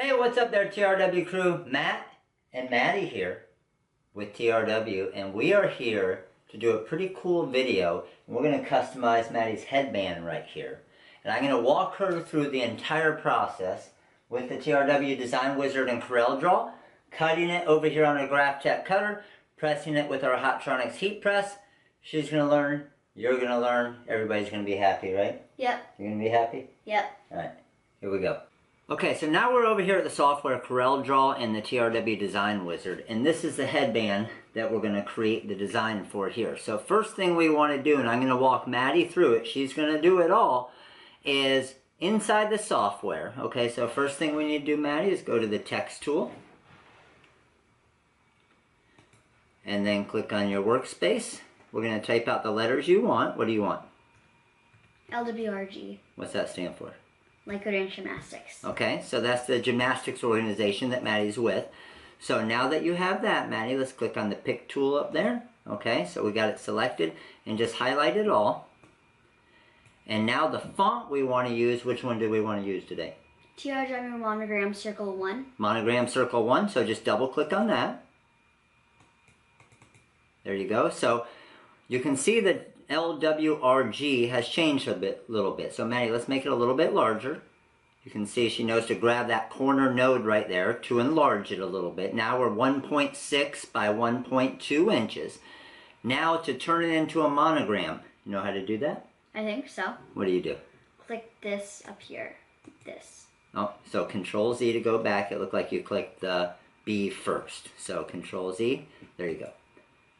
Hey, what's up there, TRW crew? Matt and Maddie here with TRW, and we are here to do a pretty cool video. And we're going to customize Maddie's headband right here. And I'm going to walk her through the entire process with the TRW Design Wizard and Corel Draw, cutting it over here on a Graph Tech cutter, pressing it with our Hotronix heat press. She's going to learn, you're going to learn, everybody's going to be happy, right? Yep. You're going to be happy? Yep. Alright, here we go. Okay, so now we're over here at the software Corel Draw and the TRW Design Wizard, and this is the headband that we're going to create the design for here. So first thing we want to do, and I'm going to walk Maddie through it, she's going to do it all, is inside the software. Okay, so first thing we need to do, Maddie, is go to the text tool, and then click on your workspace. We're going to type out the letters you want. What do you want? LWRG. What's that stand for? Liquid and Gymnastics. Okay, so that's the gymnastics organization that Maddie's with. So now that you have that, Maddie, let's click on the pick tool up there. Okay, so we got it selected, and just highlight it all. And now the font we want to use, which one do we want to use today? TRW Monogram Circle 1. Monogram Circle 1, so just double click on that. There you go. So you can see that LWRG has changed a little bit. So Maddie, let's make it a little bit larger. You can see she knows to grab that corner node right there to enlarge it a little bit. Now we're 1.6 by 1.2 inches. Now to turn it into a monogram, you know how to do that? I think so. What do you do? Click this up here. This. Oh, so Control Z to go back. It looked like you clicked the B first. So Control Z, there you go.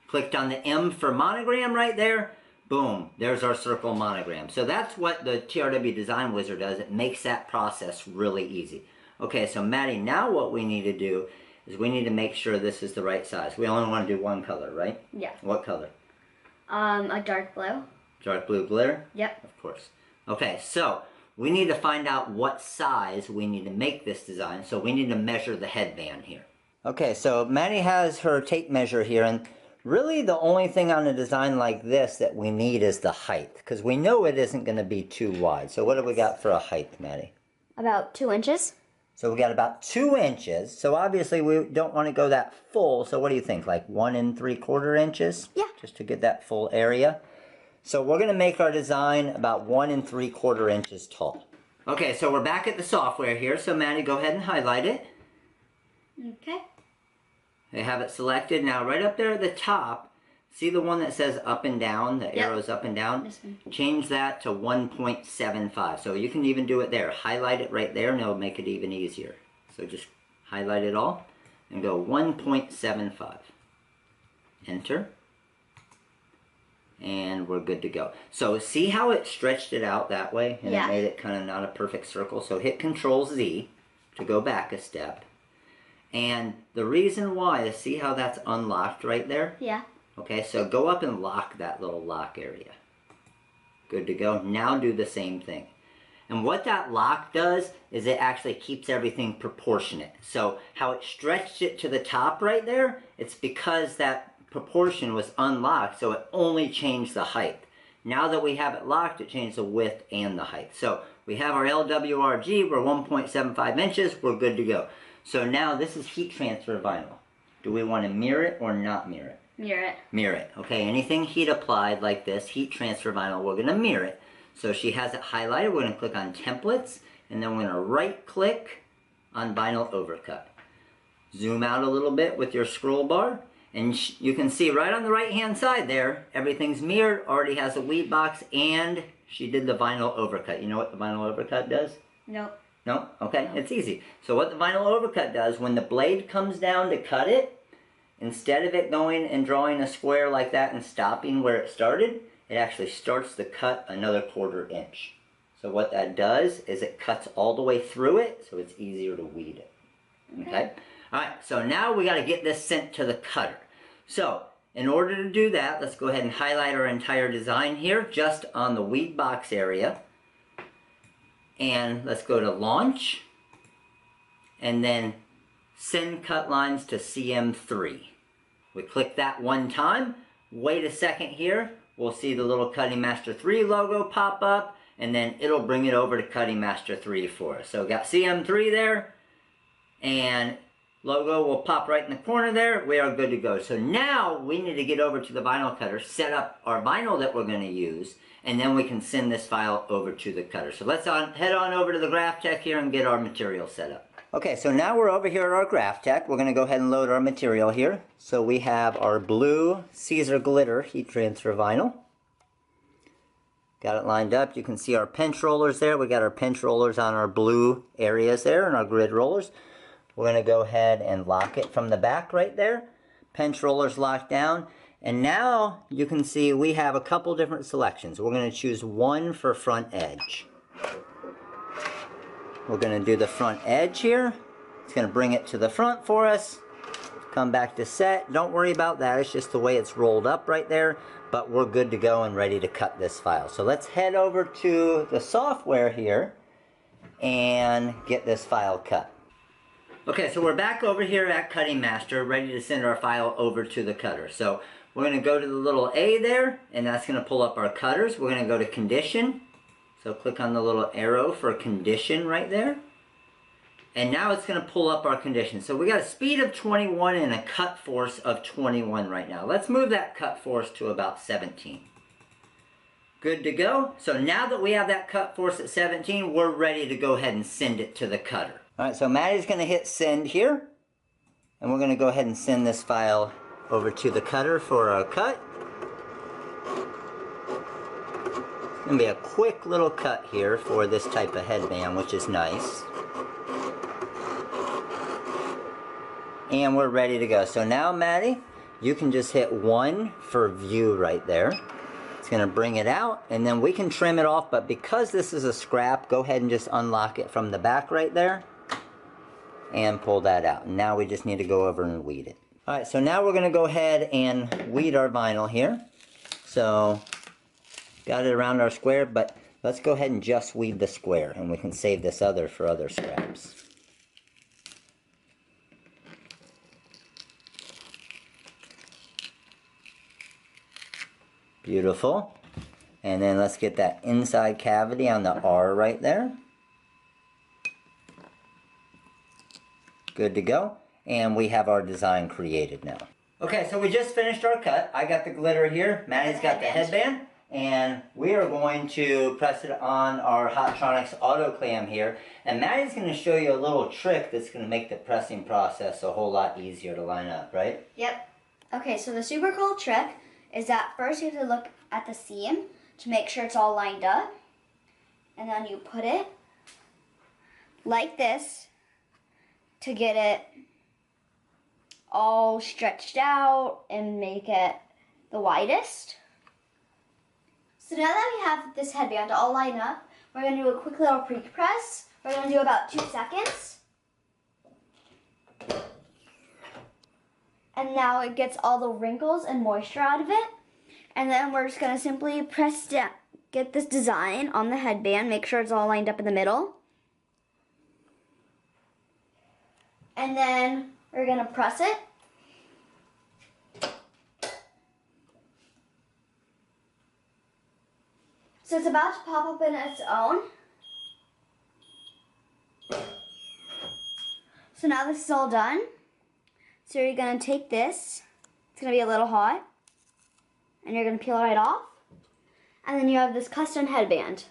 Clicked on the M for monogram right there. Boom, there's our circle monogram. So that's what the TRW Design Wizard does. It makes that process really easy. Okay, so Maddie, now what we need to do is we need to make sure this is the right size. We only want to do one color, right? Yeah. What color? A dark blue. Dark blue glitter? Yep. Of course. Okay, so we need to find out what size we need to make this design. So we need to measure the headband here. Okay, so Maddie has her tape measure here, and really the only thing on a design like this that we need is the height, because we know it isn't going to be too wide. So what do we got for a height, Maddie? About 2 inches. So we got about 2 inches. So obviously we don't want to go that full. So what do you think, like 1 3/4 inches? Yeah. Just to get that full area. So we're going to make our design about 1 3/4 inches tall. Okay, so we're back at the software here. So Maddie, go ahead and highlight it. Okay. They have it selected. Now right up there at the top, see the one that says up and down, the arrows up and down? This one. Change that to 1.75. So you can even do it there. Highlight it right there and it'll make it even easier. So just highlight it all and go 1.75. Enter. And we're good to go. So see how it stretched it out that way? And it made it kind of not a perfect circle. So hit Control Z to go back a step. And the reason why is, see how that's unlocked right there? Yeah. Okay, so go up and lock that little lock area. Good to go. Now do the same thing. And what that lock does is it actually keeps everything proportionate. So how it stretched it to the top right there, it's because that proportion was unlocked, so it only changed the height. Now that we have it locked, it changed the width and the height. So we have our LWRG, we're 1.75 inches, we're good to go. So now this is heat transfer vinyl. Do we want to mirror it or not mirror it? Mirror it. Mirror it. Okay, anything heat applied like this, heat transfer vinyl, we're going to mirror it. So she has it highlighted. We're going to click on templates, and then we're going to right click on vinyl overcut. Zoom out a little bit with your scroll bar, and you can see right on the right hand side there, everything's mirrored, already has a weed box, and she did the vinyl overcut. You know what the vinyl overcut does? Nope. No? Okay, it's easy. So what the vinyl overcut does, when the blade comes down to cut it, instead of it going and drawing a square like that and stopping where it started, it actually starts the cut another 1/4 inch. So what that does is it cuts all the way through it, so it's easier to weed it. Okay? Alright, so now we got to get this sent to the cutter. So, in order to do that, let's go ahead and highlight our entire design here, just on the weed box area. And let's go to Launch, and then Send Cut Lines to CM3. We click that one time, wait a second here, we'll see the little Cutting Master 3 logo pop up, and then it'll bring it over to Cutting Master 3 for us. So got CM3 there, and logo will pop right in the corner there. We are good to go. So now we need to get over to the vinyl cutter, set up our vinyl that we're going to use, and then we can send this file over to the cutter. So let's head on over to the Graphtec here and get our material set up. Okay, so now we're over here at our Graphtec. We're going to go ahead and load our material here. So we have our blue Siser Glitter heat transfer vinyl. Got it lined up. You can see our pinch rollers there. We got our pinch rollers on our blue areas there and our grid rollers. We're going to go ahead and lock it from the back right there. Pinch rollers locked down. And now you can see we have a couple different selections. We're going to choose one for front edge. We're going to do the front edge here. It's going to bring it to the front for us. Come back to set. Don't worry about that. It's just the way it's rolled up right there. But we're good to go and ready to cut this file. So let's head over to the software here and get this file cut. Okay, so we're back over here at Cutting Master, ready to send our file over to the cutter. So we're going to go to the little A there, and that's going to pull up our cutters. We're going to go to Condition. So click on the little arrow for Condition right there. And now it's going to pull up our condition. So we got a speed of 21 and a cut force of 21 right now. Let's move that cut force to about 17. Good to go. So now that we have that cut force at 17, we're ready to go ahead and send it to the cutter. Alright, so Maddie's going to hit send here. And we're going to go ahead and send this file over to the cutter for our cut. It's going to be a quick little cut here for this type of headband, which is nice. And we're ready to go. So now, Maddie, you can just hit 1 for view right there. It's going to bring it out, and then we can trim it off, but because this is a scrap, go ahead and just unlock it from the back right there and pull that out. And now we just need to go over and weed it. Alright, so now we're going to go ahead and weed our vinyl here. So, got it around our square, but let's go ahead and just weed the square, and we can save this other for other scraps. Beautiful. And then let's get that inside cavity on the R right there. Good to go. And we have our design created now. Okay, so we just finished our cut. I got the glitter here. Maddie's got the headband. And we are going to press it on our Hotronix auto clam here. And Maddie's going to show you a little trick that's going to make the pressing process a whole lot easier to line up, right? Yep. Okay, so the super cool trick is that first you have to look at the seam to make sure it's all lined up. And then you put it like this to get it all stretched out and make it the widest. So now that we have this headband all lined up, we're going to do a quick little pre-press. We're going to do about 2 seconds. And now it gets all the wrinkles and moisture out of it. And then we're just going to simply press down, get this design on the headband, make sure it's all lined up in the middle. And then we're going to press it. So it's about to pop up in its own. So now this is all done. So you're going to take this, it's going to be a little hot, and you're going to peel it right off. And then you have this custom headband.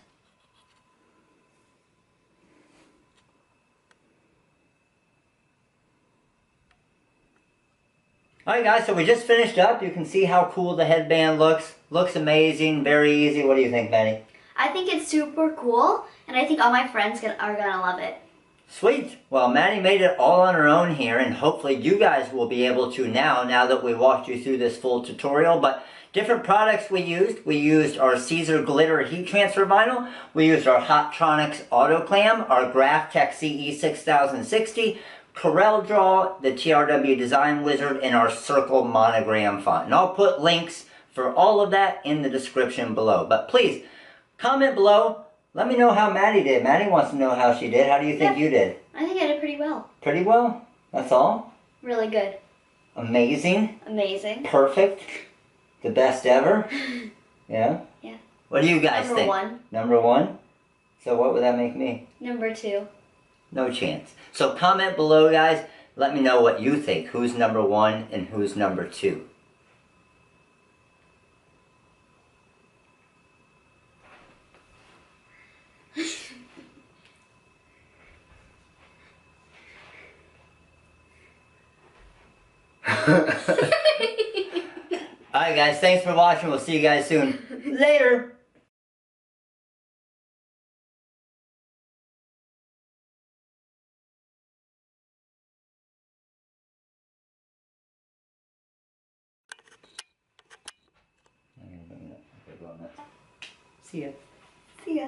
Alright guys, so we just finished up. You can see how cool the headband looks. Looks amazing, very easy. What do you think, Benny? I think it's super cool, and I think all my friends are going to love it. Sweet. Well, Maddie made it all on her own here, and hopefully you guys will be able to now that we walked you through this full tutorial. But different products we used our Siser Glitter Heat Transfer Vinyl, we used our Hotronix Auto Clam, our Graphtec CE 6060, Corel Draw, the TRW Design Wizard, and our Circle Monogram font. And I'll put links for all of that in the description below. But please, comment below. Let me know how Maddie did. Maddie wants to know how she did. How do you think you did? I think I did pretty well. Pretty well? That's all? Really good. Amazing? Amazing. Perfect? The best ever? Yeah? Yeah. What do you guys think? Number 1. Number 1? So what would that make me? Number 2. No chance. So comment below, guys. Let me know what you think. Who's number 1 and who's number 2? Alright guys, thanks for watching. We'll see you guys soon. Later! See ya. See ya.